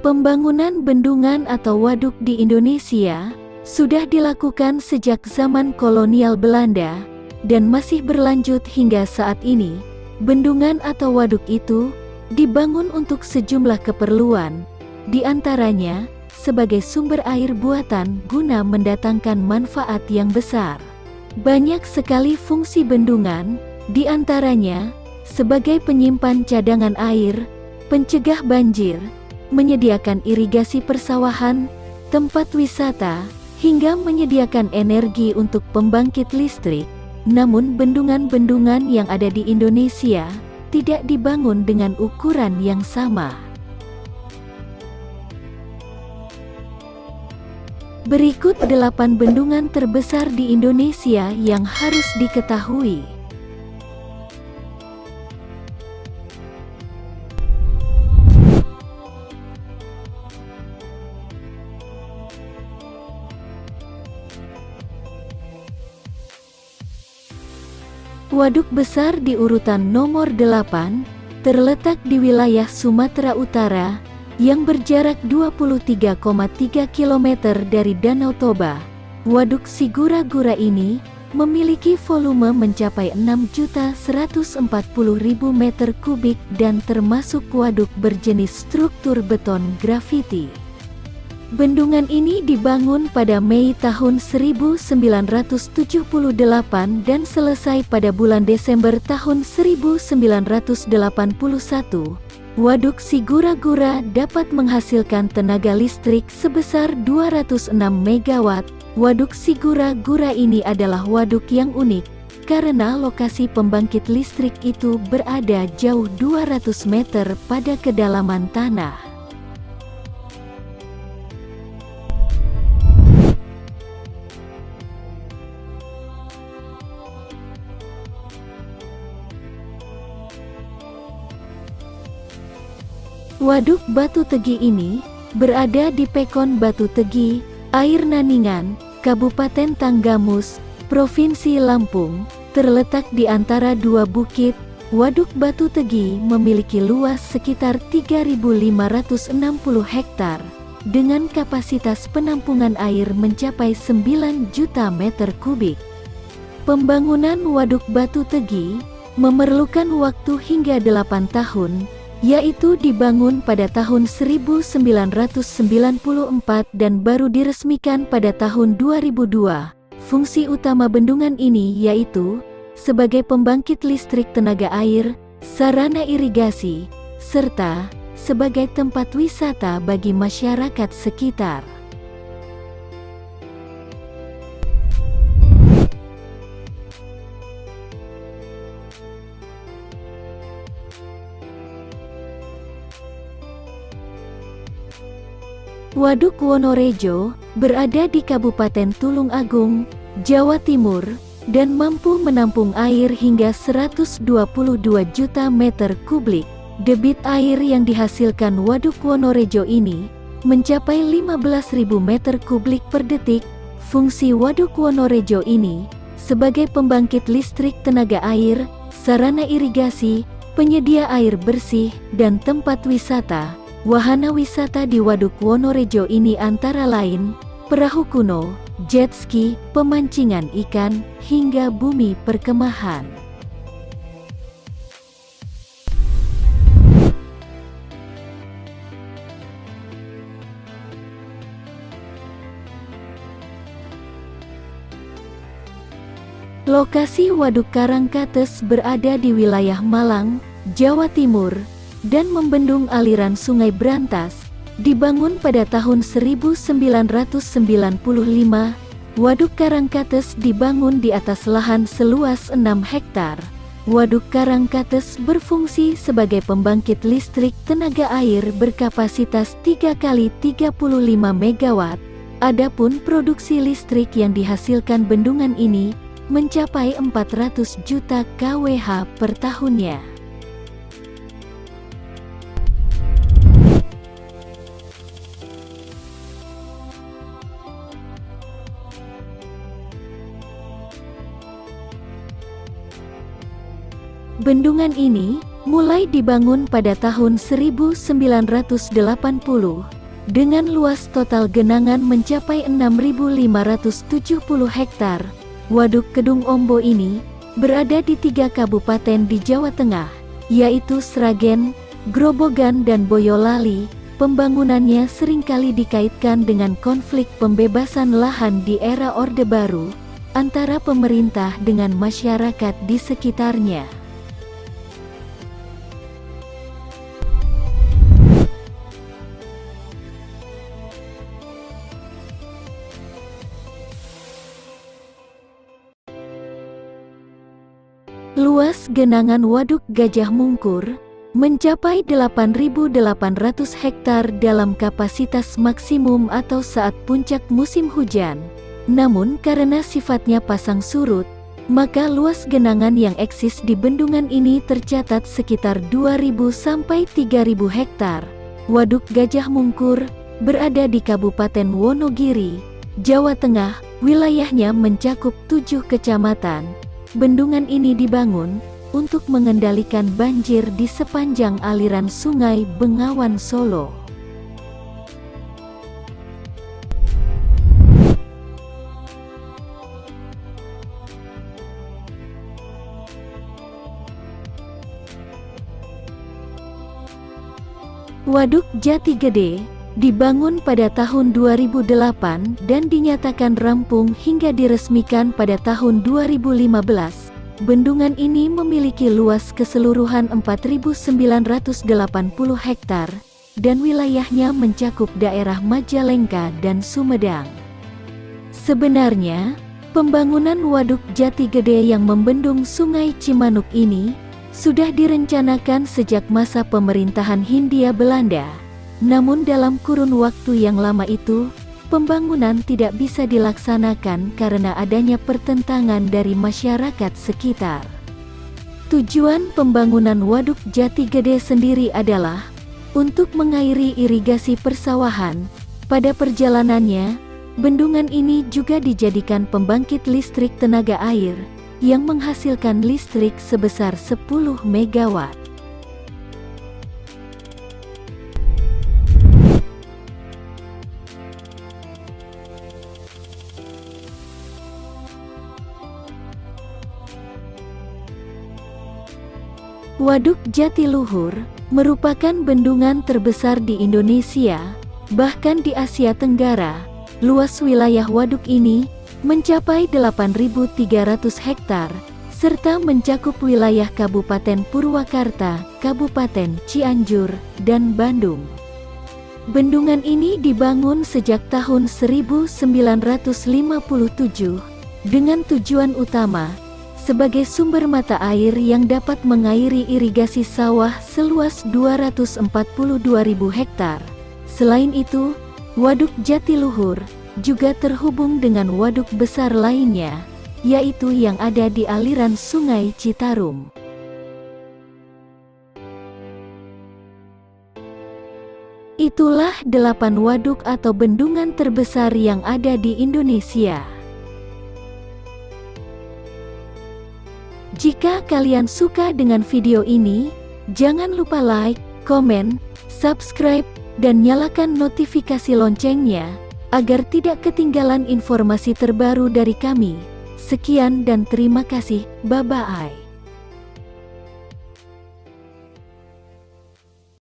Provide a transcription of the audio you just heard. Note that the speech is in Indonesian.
Pembangunan bendungan atau waduk di Indonesia sudah dilakukan sejak zaman kolonial Belanda dan masih berlanjut hingga saat ini. Bendungan atau waduk itu dibangun untuk sejumlah keperluan, di antaranya sebagai sumber air buatan guna mendatangkan manfaat yang besar. Banyak sekali fungsi bendungan, di antaranya sebagai penyimpan cadangan air, pencegah banjir, menyediakan irigasi persawahan, tempat wisata, hingga menyediakan energi untuk pembangkit listrik. Namun bendungan-bendungan yang ada di Indonesia tidak dibangun dengan ukuran yang sama. Berikut 8 bendungan terbesar di Indonesia yang harus diketahui. Waduk besar di urutan nomor 8, terletak di wilayah Sumatera Utara, yang berjarak 23,3 km dari Danau Toba. Waduk Sigura-Gura ini memiliki volume mencapai 6.140.000 meter kubik dan termasuk waduk berjenis struktur beton grafiti. Bendungan ini dibangun pada Mei tahun 1978 dan selesai pada bulan Desember tahun 1981. Waduk Sigura-Gura dapat menghasilkan tenaga listrik sebesar 206 MW. Waduk Sigura-Gura ini adalah waduk yang unik karena lokasi pembangkit listrik itu berada jauh 200 meter pada kedalaman tanah. Waduk Batu Tegi ini berada di Pekon Batu Tegi, Air Naningan, Kabupaten Tanggamus, Provinsi Lampung, terletak di antara dua bukit. Waduk Batu Tegi memiliki luas sekitar 3.560 hektar, dengan kapasitas penampungan air mencapai 9 juta meter kubik. Pembangunan Waduk Batu Tegi memerlukan waktu hingga 8 tahun, yaitu dibangun pada tahun 1994 dan baru diresmikan pada tahun 2002. Fungsi utama bendungan ini yaitu sebagai pembangkit listrik tenaga air, sarana irigasi, serta sebagai tempat wisata bagi masyarakat sekitar. Waduk Wonorejo berada di Kabupaten Tulung Agung, Jawa Timur, dan mampu menampung air hingga 122 juta meter kubik. Debit air yang dihasilkan Waduk Wonorejo ini mencapai 15.000 meter kubik per detik. Fungsi Waduk Wonorejo ini sebagai pembangkit listrik tenaga air, sarana irigasi, penyedia air bersih, dan tempat wisata. Wahana wisata di Waduk Wonorejo ini antara lain perahu kuno, jet ski, pemancingan ikan, hingga bumi perkemahan. Lokasi Waduk Karangkates berada di wilayah Malang, Jawa Timur, dan membendung aliran Sungai Brantas. Dibangun pada tahun 1995, Waduk Karangkates dibangun di atas lahan seluas 6 hektar. Waduk Karangkates berfungsi sebagai pembangkit listrik tenaga air berkapasitas 3 kali 35 MW. Adapun produksi listrik yang dihasilkan bendungan ini mencapai 400 juta kWh per tahunnya. Bendungan ini mulai dibangun pada tahun 1980 Dengan luas total genangan mencapai 6.570 hektar, Waduk Kedung Ombo ini berada di 3 kabupaten di Jawa Tengah, yaitu Sragen, Grobogan dan Boyolali. Pembangunannya seringkali dikaitkan dengan konflik pembebasan lahan di era Orde Baru antara pemerintah dengan masyarakat di sekitarnya. Luas genangan Waduk Gajah Mungkur mencapai 8.800 hektar dalam kapasitas maksimum atau saat puncak musim hujan. Namun karena sifatnya pasang surut, maka luas genangan yang eksis di bendungan ini tercatat sekitar 2.000 sampai 3.000 hektar. Waduk Gajah Mungkur berada di Kabupaten Wonogiri, Jawa Tengah. Wilayahnya mencakup 7 kecamatan. Bendungan ini dibangun untuk mengendalikan banjir di sepanjang aliran Sungai Bengawan Solo. Waduk Jati Gede dibangun pada tahun 2008 dan dinyatakan rampung hingga diresmikan pada tahun 2015. Bendungan ini memiliki luas keseluruhan 4.980 hektar dan wilayahnya mencakup daerah Majalengka dan Sumedang. Sebenarnya, pembangunan Waduk Jati Gede yang membendung Sungai Cimanuk ini sudah direncanakan sejak masa pemerintahan Hindia Belanda. Namun dalam kurun waktu yang lama itu, pembangunan tidak bisa dilaksanakan karena adanya pertentangan dari masyarakat sekitar. Tujuan pembangunan Waduk Jati Gede sendiri adalah untuk mengairi irigasi persawahan. Pada perjalanannya, bendungan ini juga dijadikan pembangkit listrik tenaga air yang menghasilkan listrik sebesar 10 megawatt. Waduk Jatiluhur merupakan bendungan terbesar di Indonesia, bahkan di Asia Tenggara. Luas wilayah waduk ini mencapai 8.300 hektar, serta mencakup wilayah Kabupaten Purwakarta, Kabupaten Cianjur, dan Bandung. Bendungan ini dibangun sejak tahun 1957 dengan tujuan utama sebagai sumber mata air yang dapat mengairi irigasi sawah seluas 242.000 hektar. Selain itu, Waduk Jatiluhur juga terhubung dengan waduk besar lainnya, yaitu yang ada di aliran Sungai Citarum. Itulah 8 waduk atau bendungan terbesar yang ada di Indonesia. Jika kalian suka dengan video ini, jangan lupa like, komen, subscribe, dan nyalakan notifikasi loncengnya, agar tidak ketinggalan informasi terbaru dari kami. Sekian dan terima kasih, bye-bye.